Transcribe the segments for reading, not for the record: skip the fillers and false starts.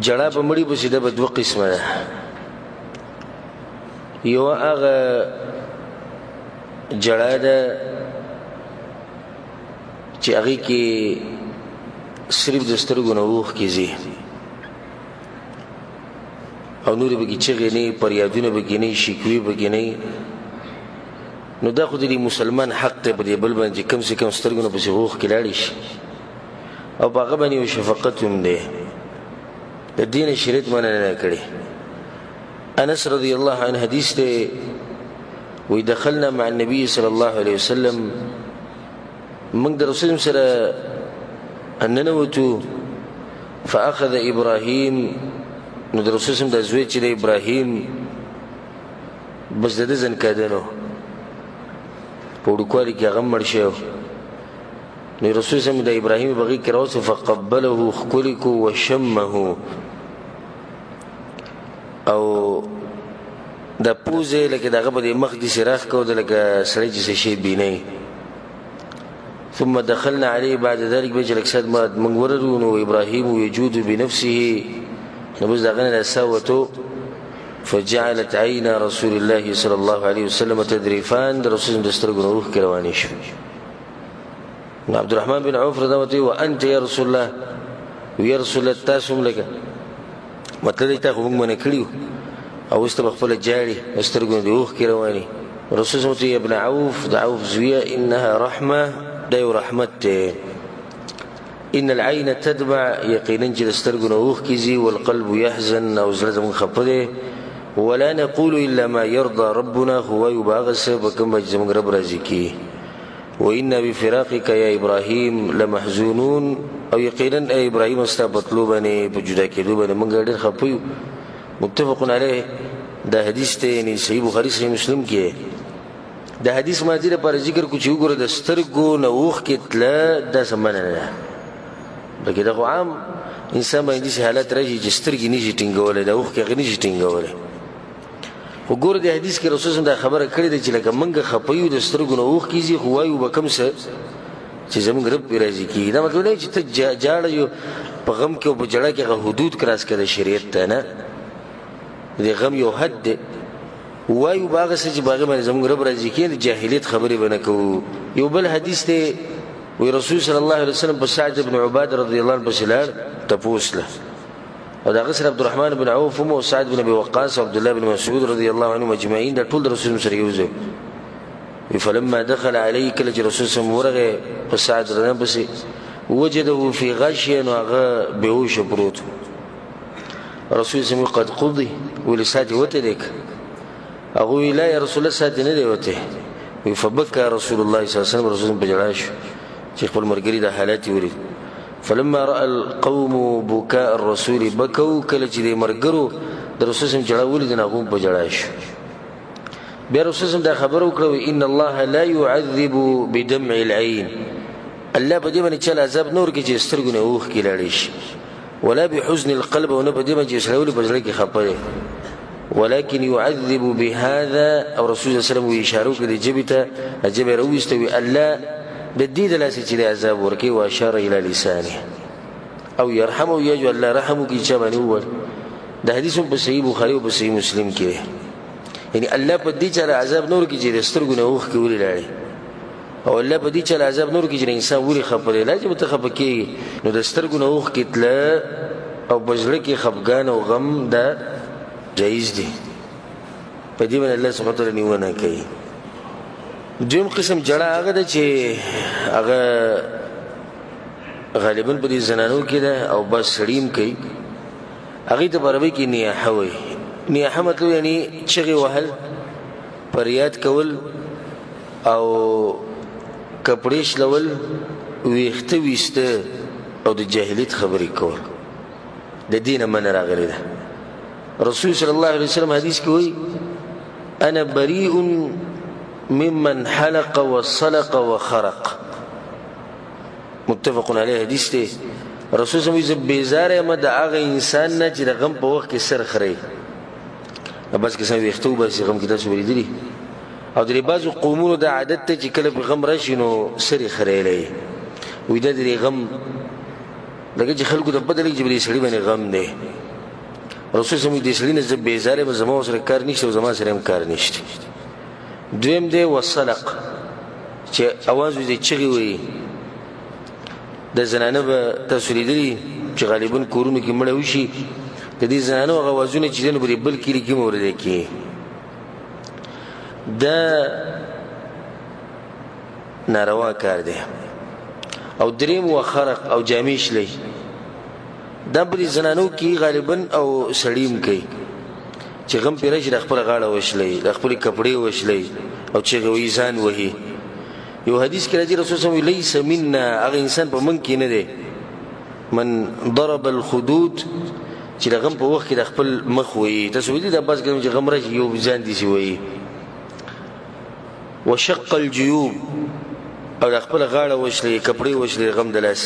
جړه په مړي پسې ده به دوه قسمه ده. یو هغه جړه ده چې هغې کې صرف د سترګو نه اوښکې ځي او نورې پکې چغې نه وي، فریادونه پکې نه وي، شکوې پکې نه وي. نو دا خو د مسلمان حق دی په دې بل باندې چې کم سے کم سترګو نه پسې اوښکې لاړې شي او په هغه باندې یو شفقت هم دی. د دې نه شریعت منع نه کړې. انس رضی الله عنه حدیث دی، وی دخلنا مع النبي صلی الله علیه وسلم، موږ د رسول سره ننوتو، فاخذ ابراهیم، نو د رسول د زوی چې د ابراهیم بس د ده زنکادنو په وړوکوالي کې هغه مړ شوی. نو رسول صلی د ابراهیم بغي کې راوڅ فقبله ښکلې کو وشمه، او دا پوزې لکه دغه په دې مخ داسې راښ کو د لکه سړی چې څه شی بینی. ثم دخلنا عليه بعد ذلك بيجي لك ساد ما من ورد ابراهيم يجود بنفسه، نبوز دغنا لساوته، فجعلت عين رسول الله صلى الله عليه وسلم تدريفان، رسول الله دسترګو روح کې روانې شو. عبد الرحمن بن عوف رضی الله عنه وانت يا رسول الله، ويا رسول الله تاسو لك مطلب ته خو موږ نه کړیو او است بخپل جاړي سترګو دی روح کې روانې. رسول الله يا ابن عوف، د عوف زویه، انها رحمه، دا یو رحمت دی. ان العين تدمع، یقینا چې د سترګو نه اوښکې ځي، والقلب يحزن، او زړه زموږ خفه دی. ولا نقول الا ما يرضى ربنا، خو وایو به هغه څه به کوم چې زموږ رب راضي کړي. وانا بفراقك يا ابراهيم لمحزونون، او یقینا ای ابراهیم ستا په تلو باندې په جدا کېدو باندې موږ ډېر خفه یو. متفق علیه. دا حدیث دی، یعنی صحیح بخاري صحیح مسلم کې دا حدیث ماضی لپاره ذکر کو چې وګوره د سترګو نه اوښکې تله دا څه منع نه ده. بلکې دا خو عام انسان باندې داسې حالت راشي چې سترګې نشي ټینګولی، دا اوښکې هغه نشي ټینګولی. خو ګوره د حدیث کې رسول دا خبره کړې ده چې لکه موږ خفه یو د سترګو نه اوښکې ځي، خو وایو به کوم څه چې زموږ رب پرې راضي کېږي. دا مطلب نه چې ته جاړه یو په غم کې او په جړه کې هغه حدود کراس کړه د شریعت ته، نه، د غم یو حد دی. وایو به هغه څه چې په هغې باندې زموږ رب راضي کېږي، د جاهلیت خبرې به نه کوو. یو بل حدیث دی، وی رسول صلی الله علیه وسلم په سعد بن عباده رضی الله عنه پسې لاړ تپوس له، او د هغه سره عبدالرحمن بن عوف هم او سعد بن ابي وقاص او عبدالله بن مسعود رضی الله عنهم اجمعین، دا ټول د رسول سره یو ځای. فلما دخل علیه، کله چې رسول صلی الله ورغی په سعد رضی الله پسې، وجده فی غشیه، نو هغه بېهوشه پروت. رسول صلی الله قد قضي، ویل ساعت یې وتی دی که؟ هغه وی لا یا رسول الله ساعت یې نه دی وتی. وی فبکى رسول الله صلی الله علیه وسلم، رسول په ژړا شو چې خپل ملګري دا حالات یې ولید. فلما راى القوم بكاء الرسول بكوا، کله چې د ملګرو د رسول صلی الله علیه وسلم ژړا ولید نو هغه په ژړا شو. بیا رسول صلی الله علیه وسلم دا خبره وکړه، ان الله لا يعذب بدمع العين، الله په دې باندې چل عذاب نور کې چې سترګو نه اوښکې لاړې شي، ولا بحزن القلب، او نه په دې باندې چې سړی ولې په زړه کې خفه دی، ولكن يعذب بهذا، او رسول الله صلی الله علیه وسلم اشاره وکړه دې ژبې ته، ژبه یې راوویسته، وی الله د دې د لاسه چې د عذاب ورکوي. واشاره الى لسانه، او يرحمه، یجو الله رحم وکړي چا باندې وویل. دا حدیث هم په صحیح بخاري او په صحیح مسلم کې دی. یعنی الله په دې چاله عذاب نور کې چې د سترګو نه اوښکې ولې لاړې، او الله په دې چاله عذاب نور کې چې انسان ولې خفه دی. لا چې به ته خفه کېږي، نو د سترګو نه اوښکې تله او په زړه کې خفګان او غم دا جایز دی. په دې باندې الله سبحانه وتعالی نیونه کوي. دویم قسم جړه هغه ده چې هغه غالبا په دې زنانو کې ده او بس سړي هم کوي. هغې ته په عربۍ کې نیاحه وایي. نیاحه مطلب یعنی چغې وهل، فریاد کول، او کپړې شلول، ویښته ویسته، او د جاهلیت خبرې کول. د دې نه منع راغلې ده. رسول صلی الله علیه وسلم حدیث کې وایي انا بریء ممن حلق وصلق وخرق، متفق علیه حدیث دی. رسول صلی الله علیه وسلم بیزار یم د هغه انسان نه چې د غم په وخت کې سر خري، بس کسان ویښته وباسي غم کې. تاسو ولیدلي او د بعضو قومونو دا عادت ته چې کله په غم راشي نو سر یې خریلی، وایي دا د غم لکه چې خلکو ته پته لګي چې په دې سړي باندې غم دی. رسول صلی الله علیه وسلم دې زه بیزاره به زما سره کار نشته او زما سره هم کار نشته. دویم دی وصلق چې اواز دې چغي وي د زنانه به تاسو لیدلي چې غالبا کورونو کې مړه وشي د دې زنانو هغه اوازونه چې دنه بل کلی کې مورده کې دا ناروا کار دی. او دریم وخرق او جامیش لې دا په زنانو کې غالبا او سړیم کوي چې غم پیرش د خپل غاړه وشلې د خپل کپڑے وشلې او چې غوي ځان وهي. یو حدیث کې راځي رسول صلی الله علیه وسلم لیس منا هغه انسان په من کې نه دی من ضرب الخدود چې غم په وخت کې د خپل مخ وي. تاسو دې د باز کوم چې غم راځي یو ځان دي شي وي. وشق الجيوب او د خپل غاړه وشلې کپڑے وشلې غم دلاس.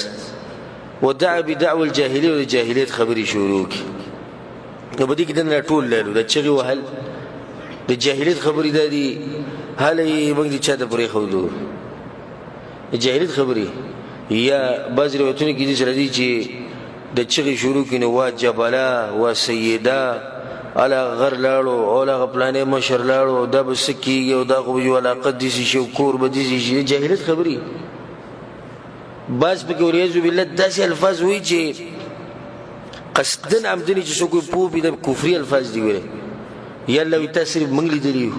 ودع بدعوى الجاهليه والجاهليه خبري شروع کی نو بدی کې دنه ټول لالو د چغي وهل د جاهلیت خبري دادي هلې موږ دې چاته پرې خو دو د جاهلیت خبري یا بعض روایتونه کې دي چې د چغي شروع کینه واجبلا و سیدا الا غر لاړو او لا غپلانې مشر لاړو د بسکی او د خو جو علاقه دي شي کور بدي شي جاهلیت خبري. باز په ګوریزو بالله داسې الفاظ وی چې قصدن عمدنی چې څوک په بده کفري الفاظ دي وره یاله وی تاثیر منګلی دی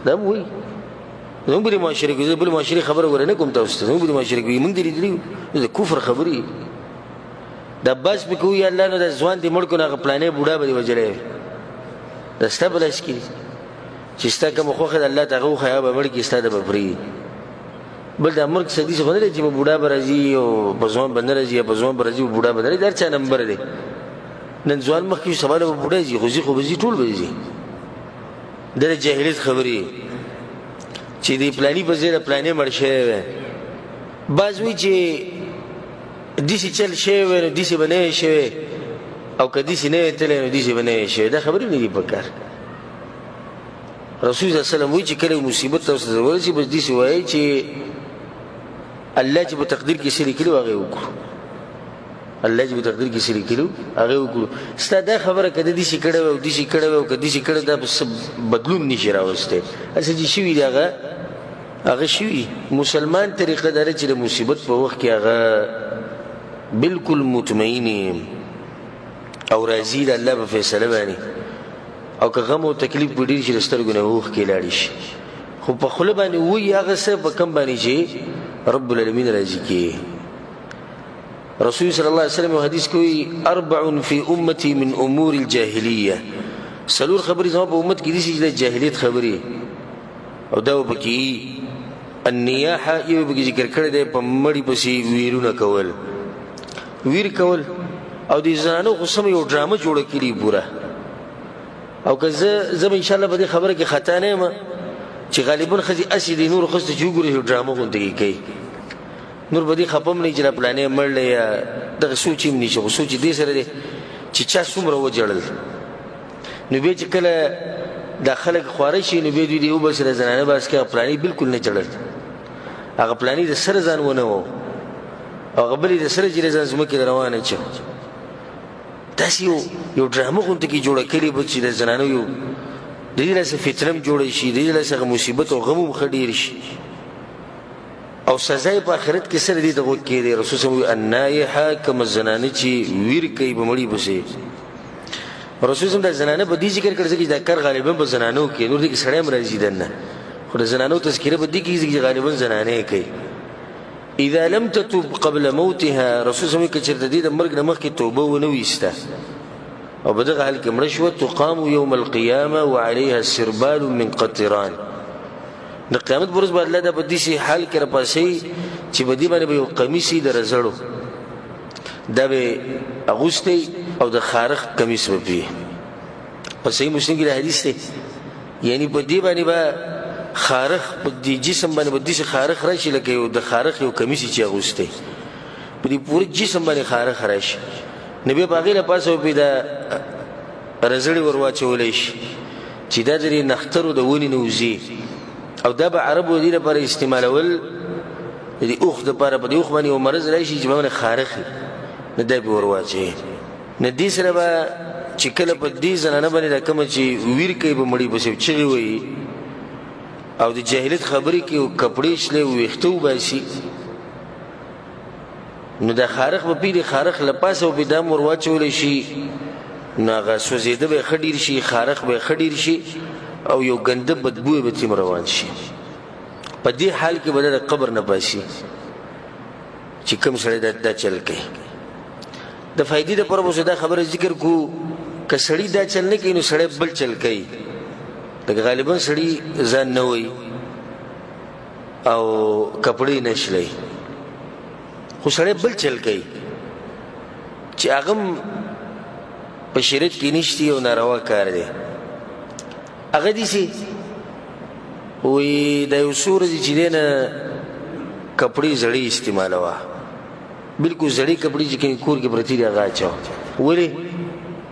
دا وی نو بری معاشره کې بل معاشره خبره ورنه کوم تاسو نو بری معاشره کې منګ دی د کفر خبري د باز په کو یاله نو د ځوان دی مړ کو نه پلانې بوډا به وجلې د استبلش کې چې ستا کوم خوخه الله تعالی خو به مړ کې ستاده بفري بل د امر کې حدیث غوړل چې بوډا برازي او بزوان بندرځي په ځوان برازي بوډا بدري درچا نمبر دی نن ځوان مخ کې سوال بوډا زی خو زی خو بزي ټول بزي د جاهلیت خبري چې دی پلاني په زیره پلانې مرشه باز وی چې دیسی چل شی ونه دیسی بنې شی او کدی سي نه تل نو دیسی بنې شی دا خبرې نه دی پکار. رسول الله صلی الله علیه وسلم وی چې کله مصیبت تاسو ورسي بس دیسی وایي چې الله چې په تقدیر کې سړي کړو هغه وکړو الله چې په تقدیر کې سړي کړو هغه وکړو. ستاسو خبره کده دي شي کړو او دي شي کړو او کدي شي کړو دا بدلون نشي راوسته اسه چې شي وی هغه شي مسلمان طریقه دار چې د مصیبت په وخت کې هغه بالکل مطمئن او راضي د الله په فیصله باندې او که غم او تکلیف ډیر شي سترګو نه وښ کې لاړ شي خو په خله باندې وی هغه څه په کم باندې چې رب العالمین راضي کی. رسول صلی الله علیه وسلم حدیث کوي اربع فی امتی من امور الجاهلیه سلور خبرې زما په امت کې دي چې د جاهلیت خبرې او دا وبکی النیاحه یو به ذکر کړی دی په مړی پسې ویرونه کول ویر کول او د زنانو قسم یو ډرامه جوړه کړي پورا او که زه ان شاء الله به خبره کې خطا نه ما چې غالبا خزي اسید نور خسته جوړه ډرامه غونډه کوي نور بدی خپم نه چې پلانې مړل یا دغه سوچیم نشو سوچ دې سره دي چې چا څومره وجړل نو به چې کله داخله خواري شي نو به دې یو بل سره زنانه بس کې پلانې بالکل نه چړل هغه پلانې د سره ځان ونه وو او غبلې د سره جری ځان زمکه روانه چ تاسو یو ډرامه غونډه کې جوړه کړې به چې د زنانه یو د دې لاسه فتنم جوړ شي د دې لاسه مصیبت او غم خډیر شي او سزا په آخرت کې سره دي دغه کې دی. رسول صلی الله علیه وسلم النایحه کما زنانه چې ویر کوي په مړی بسې رسول صلی الله علیه وسلم د زنانه په دې ذکر کړی چې دا کار غالبا په زنانو کې نور دي کې سړی مرزي دنه خو د زنانو تذکره په دې کې چې غالبا زنانه کوي. اذا لم تتوب قبل موتها رسول صلی الله علیه وسلم چې د دې د مرګ نه مخکې توبه ونه ویسته او بدغه حال کې مړ شو تقام يوم القيامه وعليها السربال من قطران د قیامت ورځ باندې الله د بدیسي حال کې را پاسي چې بدی باندې یو قمیصي د رزړو دا به اغوستي او د خارخ قمیص وبي په صحیح مسلم کې حدیث دی یعنی بدی باندې با خارخ په دې جسم باندې بدیسي خارخ راشي لکه یو د خارخ یو قمیصي چې اغوستي په دې پوره جسم باندې خارخ راشي نبی باغی له پاسه په دا رزړی ورواچولې شي چې دا درې نخترو د ونی نوزي او دا به عربو دې لپاره استعمالول دې اوخ د لپاره په دې اوخ باندې مرز راشي چې باندې خارخي نه دی ورواچي نه دې سره به چې کله په دې زنانه باندې دا کومه چې ویر کوي په مړي پسې چغې وایي او د جاهلیت خبرې کوي او کپړې شلې ویښته وباسي نو دا خارق به پیډې خارق له پاسه او په دا مور واچولی شي نو هغه سوځېده به یې ښه ډېر شي خارق به یې ښه ډېر شي او یو ګنده بدبو یې به تیم روان شي په دې حال کې به د قبر نه باسي چې کوم سړی دا چل کوي د فائدې دپاره به اوس دا خبره ذکر کو که سړی دا چل نه کوي نو سړی بل چل کوي لکه غالبا سړی ځان نه وایي او کپړې نه شلی خو سړی بل چل کوي چې هغه هم په شریعت کې نشتی او ناروا کار دی هغه داسې وایي دا یو څو ورځې چې دی نه کپړې زړې استعمالوه بلکل زړې کپړې چې کوم کور کې پرتې دي هغه اچوه ولې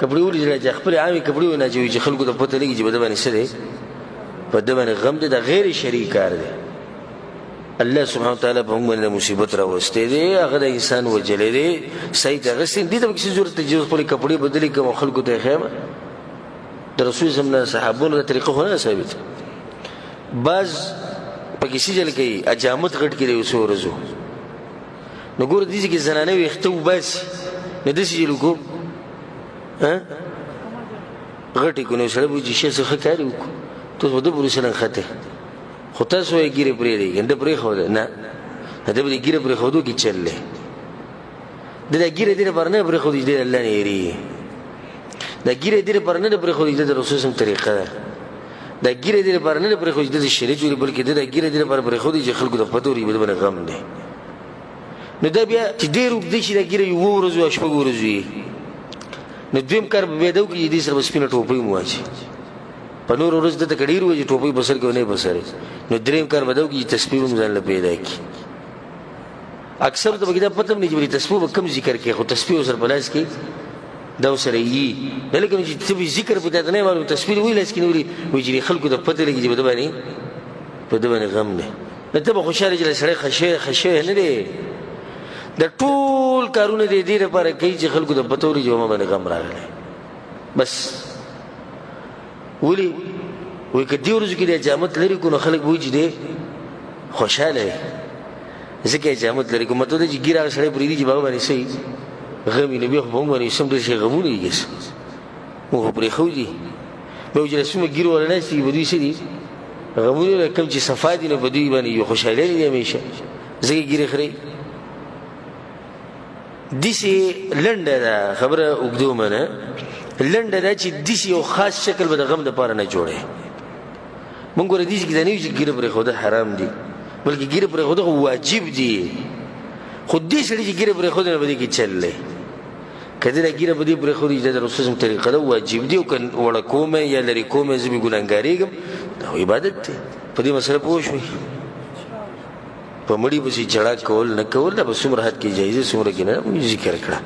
کپړې ولې زړې چې خپلې عامې کپړې ونه اچوي چې خلکو ته پته لګي چې په ده باندې څه دی په ده باندې غم دی دا غیر شرعي کار دی الله سبحانه وتعالی په موږ باندې مصیبت راوستی دی هغه د انسان وجلی دی صحیح ته اخیستی دې ته به کسې ضرورت دی چې خپلې کپړې بدلې کړم او خلکو ته یې ښیم د رسول صلی الله صحابونو دا طریقه خو نه ثابت بعض پکې سجل کوي اجامت غټ کړي یو څو ورځو نو ګوره دې کې زنانه ویښته وباسي نو داسې چې لکو غټې کړو نو سړی به وایي چې شیخ څه ښه کار یې وکړو ته اوس به ده پورې سلنګ ښه دی خو تاسو یې ګیرې پرېږدئ ګنده پرېښوده نه ده به د ګیره پرېښودو کې چل دی ده دا ګیره دې لپاره نه پرېښودي چې دی الله نه یېرېږي دا ګیره دې لپاره نه ده پرېښودي چې د رسول صلی طریقه ده دا ګیره دې لپاره نه ده پرېښودي چې د شریعت ویلي بلکې ده دا ګیره دې لپاره پرېښودي چې خلکو ته پته ورغي د باندې غم دی نو دا بیا چې ډېر اوږدی شي دا ګیره یې 7 ورځو او 6 ورځو وي نو دویم کار به بیا ده وکړي چې دې سره به سپینه ټوپۍ م واچي په نور ورځ دته که ډېر وایي چې ټوپۍ په سر کې ونه یې په سر نو درېیم کار به ده وکړي چې تسبیح هم ځان له پیدا کړي اکثر ته به دا پته هم نه چې تسبیح به کم ذکر کوي خو تسبیح ورسره په لاس کې دا ورسره یي دا لکه چې ته به ذکر په تا ته نه معلوم تسبیح وایي لاس کې نه وایي چې خلکو ته پته لګي چې په ده باندې غم دی نو ته به خوشحاله چې سړی ښه شوی نه دی د ټول کارونه د دې لپاره کوي چې خلکو ته پته ورغي چې ما باندې غم راغلی بس ولې وایي که دې ورځو کې د اجامت لرې کړو نو خلک به وایي چې دی خوشحاله دی ځکه اجامت لرې کړو مطلب دا چې ګیر هغه سړی پرېږدي چې په هغه باندې څه وي غم وي نو بیا خو په موږ باندې سم ډېر شي غمونه یې ګس موږ خو پرېښودي بیا وایي چې څومره ګیر والا ناست دي په دوی څه دي غمونه کوم چې صفا دي نو په دوی باندې یو خوشحالي دي همیشه ځکه ګیرې خورئ داسې لنډه ده خبره اوږدو منه لنډه ده چې داسې یو خاص شکل به د غم دپاره نه جوړی مونږ ګوره داسې کې دا نه وي چې ګیره پرېښوده حرام دي بلکې ګیره پرېښوده خو واجب دي خو دې سړي چې ګیره پرېښوده نو په دې کې چل دی که دې دا ګیره په دې پرېښودي چې دا د رسول صلی طریقه ده واجب دي او که وړه کومه یا لرې کومه زه مې ګناهګارېږم دا عبادت دی په دې مسله پوه شوئ په مړي پسې جړا کول نه کول دا به څومره حد کې جایزه څومره کې نه ذکر کړه